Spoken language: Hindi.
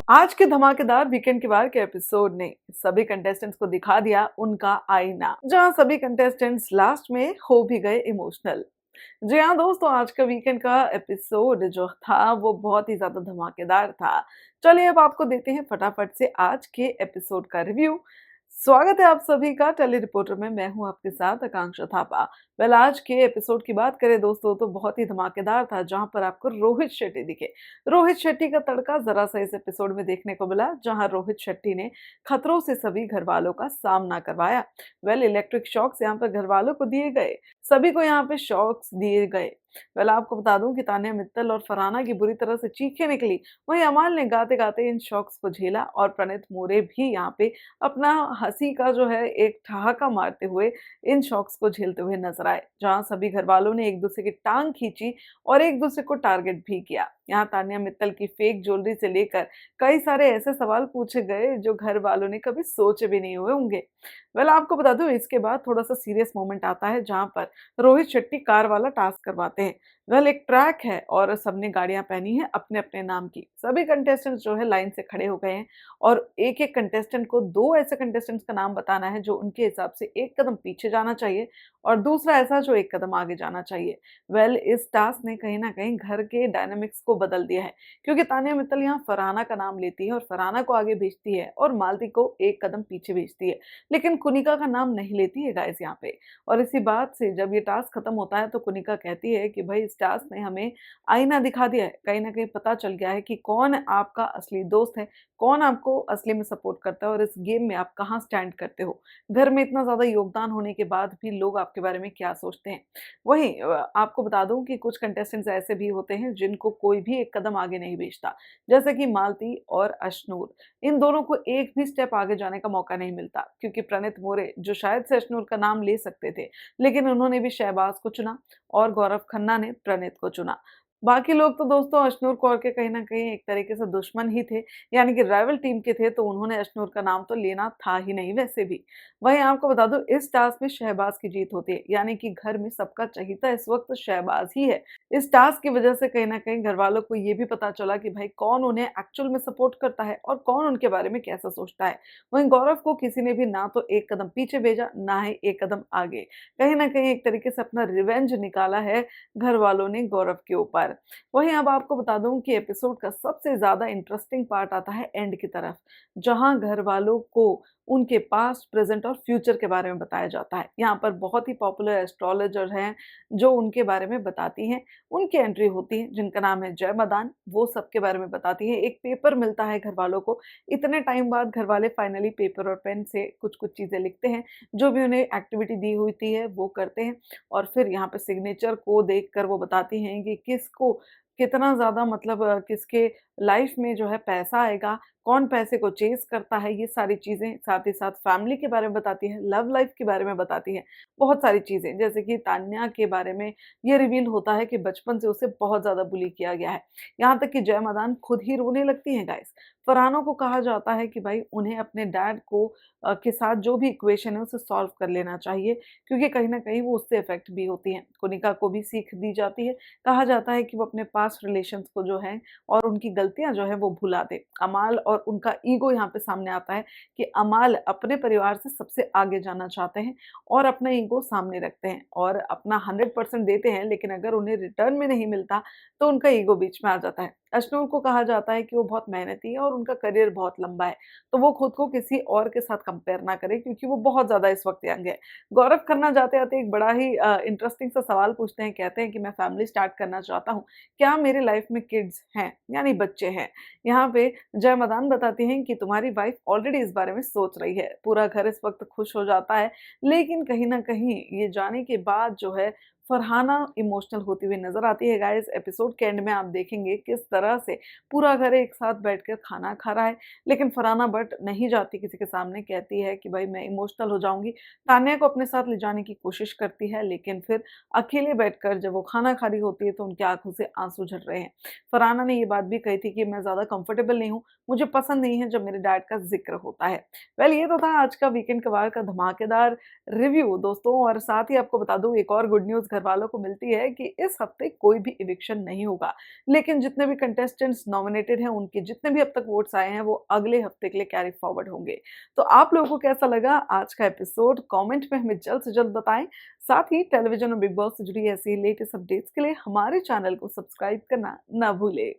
आज के धमाकेदार वीकेंड के वार के एपिसोड ने सभी कंटेस्टेंट्स को दिखा दिया उनका आईना, जहां सभी कंटेस्टेंट्स लास्ट में हो भी गए इमोशनल। जी हाँ दोस्तों, आज का वीकेंड का एपिसोड जो था वो बहुत ही ज्यादा धमाकेदार था। चलिए अब आपको देते हैं फटाफट से आज के एपिसोड का रिव्यू। स्वागत है आप सभी का टेली रिपोर्टर में। मैं हूं आपके साथ आकांक्षा थापा। वेल, आज के एपिसोड की बात करें दोस्तों तो बहुत ही धमाकेदार था, जहां पर आपको रोहित शेट्टी दिखे। रोहित शेट्टी का तड़का जरा सा इस एपिसोड में देखने को मिला, जहां रोहित शेट्टी ने खतरों से सभी घर वालों का सामना करवाया। वेल, इलेक्ट्रिक शॉक्स यहाँ पर घर वालों को दिए गए, सभी को यहाँ पे शॉक्स दिए गए। वेल, आपको बता दूं कि तान्या मित्तल और फरहाना की बुरी तरह से चीखें निकली, वहीं अमाल ने गाते गाते इन शॉक्स को झेला और प्रणीत मोरे भी यहाँ पे अपना हंसी का जो है एक ठहाका मारते हुए इन शॉक्स को झेलते हुए नजर आए। जहां सभी घर वालों ने एक दूसरे की टांग खींची और एक दूसरे को टारगेट भी किया। यहाँ तान्या मित्तल की फेक ज्वेलरी से लेकर कई सारे ऐसे सवाल पूछे गए जो घर वालों ने कभी सोचे भी नहीं हुए होंगे। वेल, आपको बता दूं इसके बाद थोड़ा सा सीरियस मोमेंट आता है, जहां पर रोहित शेट्टी कार वाला टास्क करवाते हैं। वेल, एक ट्रैक है और सबने गाड़ियां पहनी है अपने अपने नाम की। सभी कंटेस्टेंट्स जो है लाइन से खड़े हो गए हैं और एक एक कंटेस्टेंट को दो ऐसे कंटेस्टेंट्स का नाम बताना है जो उनके हिसाब से एक कदम पीछे जाना चाहिए और दूसरा ऐसा जो एक कदम आगे जाना चाहिए। वेल, इस टास्क ने कहीं ना कहीं घर के डायनामिक्स को बदल दिया है, क्योंकि तान्या मित्तल यहाँ फरहाना का नाम लेती है और फरहाना को आगे भेजती है और मालती को एक कदम पीछे भेजती है, लेकिन कुनिका का नाम नहीं लेती है गाइस यहाँ पे। और इसी बात से जब ये टास्क खत्म होता है तो कुनिका कहती है कि भाई इस टास्क ने हमें आईना दिखा दिया है, कहीं ना कहीं पता चल गया है कि कौन आपका असली दोस्त है, कौन आपको असली में सपोर्ट करता है और इस गेम में आप कहाँ स्टैंड करते हो। घर में इतना ज्यादा योगदान होने के बाद भी लोग आपके बारे में क्या सोचते हैं। वहीं आपको बता दूं कि कुछ कंटेस्टेंट्स ऐसे भी होते हैं जिनको कोई भी एक कदम आगे नहीं भेजता, जैसे कि मालती और अशनूर। इन दोनों को एक भी स्टेप आगे जाने का मौका नहीं मिलता, क्योंकि प्रणीत मोरे जो शायद से अशनूर का नाम ले सकते थे, लेकिन उन्होंने भी शहबाज को चुना और गौरव खन्ना ने प्रणीत को चुना। बाकी लोग तो दोस्तों अशनूर कौर के कहीं ना कहीं एक तरीके से दुश्मन ही थे, यानी कि राइवल टीम के थे, तो उन्होंने अशनूर का नाम तो लेना था ही नहीं वैसे भी। वहीं आपको बता दो इस टास्क में शहबाज की जीत होती है, यानी कि घर में सबका चहीता इस वक्त शहबाज ही है। इस टास्क की वजह से कहीं ना कहीं घर वालों को ये भी पता चला कि भाई कौन उन्हें एक्चुअल में सपोर्ट करता है और कौन उनके बारे में कैसा सोचता है। वहीं गौरव को किसी ने भी ना तो एक कदम पीछे भेजा, ना ही एक कदम आगे। कहीं ना कहीं एक तरीके से अपना रिवेंज निकाला है घर वालों ने गौरव के ऊपर। वहीं अब आपको बता दूं कि एपिसोड का सबसे ज्यादा इंटरेस्टिंग पार्ट आता है एंड की तरफ, जहां घर वालों को उनके पास्ट, प्रेजेंट और फ्यूचर के बारे में बताया जाता है। यहाँ पर बहुत ही पॉपुलर एस्ट्रोलॉजर हैं जो उनके बारे में बताती हैं। उनकी एंट्री होती है जिनका नाम है जय मदान, वो सबके बारे में बताती है। एक पेपर मिलता है घर वालों को, इतने टाइम बाद घर वाले फाइनली पेपर और पेन से कुछ कुछ चीजें लिखते हैं, जो भी उन्हें एक्टिविटी दी हुई है वो करते हैं। और फिर यहाँ पे सिग्नेचर को देखकर वो बताती हैं कि किसको कितना ज्यादा मतलब किसके लाइफ में जो है पैसा आएगा, कौन पैसे को चेज करता है, ये सारी चीजें। साथ ही साथ फैमिली के बारे में बताती है, लव लाइफ के बारे में बताती है, बहुत सारी चीजें। जैसे कि तान्या के बारे में ये रिवील होता है कि बचपन से उसे बहुत ज्यादा बुली किया गया है, यहाँ तक कि जय मदान खुद ही रोने लगती है गाइस। फरहाना को कहा जाता है कि भाई उन्हें अपने डैड को के साथ जो भी इक्वेशन है उसे सॉल्व कर लेना चाहिए, क्योंकि कहीं ना कहीं वो उससे इफेक्ट भी होती है। कुनिका को भी सीख दी जाती है, कहा जाता है कि वो अपने पास्ट रिलेशंस को जो है और उनकी गलतियां जो है वो भुला दे। अमाल और उनका ईगो यहाँ पे सामने आता है कि अमाल अपने परिवार से सबसे आगे जाना चाहते हैं और अपना ईगो सामने रखते हैं और अपना 100% देते हैं, लेकिन अगर उन्हें रिटर्न में नहीं मिलता तो उनका ईगो बीच में आ जाता है। अशनूर को कहा जाता है कि वो बहुत मेहनती है और उनका करियर बहुत लंबा है, तो वो खुद को किसी और के साथ कंपेयर ना करे, क्योंकि वो बहुत ज्यादा इस वक्त यंग है। गौरव खन्ना जाते आते एक बड़ा ही इंटरेस्टिंग सा सवाल पूछते हैं, कहते हैं कि मैं फैमिली स्टार्ट करना चाहता हूँ, क्या मेरे लाइफ में किड्स हैं, यानी बच्चे हैं। यहाँ पे जय मदान बताती हैं कि तुम्हारी वाइफ ऑलरेडी इस बारे में सोच रही है। पूरा घर इस वक्त खुश हो जाता है, लेकिन कहीं ना कहीं ये जाने के बाद जो है फरहाना इमोशनल होती हुई नजर आती है गाइस। एपिसोड के एंड में आप देखेंगे किस तरह से पूरा घर एक साथ बैठकर खाना खा रहा है, लेकिन फरहाना बट नहीं जाती किसी के सामने, कहती है कि भाई मैं इमोशनल हो जाऊंगी। तान्या को अपने साथ ले जाने की कोशिश करती है, लेकिन फिर अकेले बैठकर जब वो खाना खा रही होती है तो उनकी आंखों से आंसू झड़ रहे हैं। फरहाना ने ये बात भी कही थी कि मैं ज्यादा कंफर्टेबल नहीं हूँ, मुझे पसंद नहीं है जब मेरे डैड का जिक्र होता है। वेल, ये तो था आज का वीकेंड कवार का धमाकेदार रिव्यू दोस्तों, और साथ ही आपको बता दूं एक और गुड न्यूज घर वालों को मिलती है कि इस हफ्ते कोई भी इविक्शन नहीं होगा, लेकिन जितने भी कंटेस्टेंट्स नॉमिनेटेड हैं उनके जितने भी अब तक वोट्स आए हैं वो अगले हफ्ते के लिए कैरी फॉरवर्ड होंगे। तो आप लोगों को कैसा लगा आज का एपिसोड? कमेंट में हमें जल्द से जल्द बताएं। साथ ही टेलीविजन और बिग बॉस से जुड़ी ऐसी लेटेस्ट अपडेट्स के लिए हमारे चैनल को सब्सक्राइब करना ना भूलें।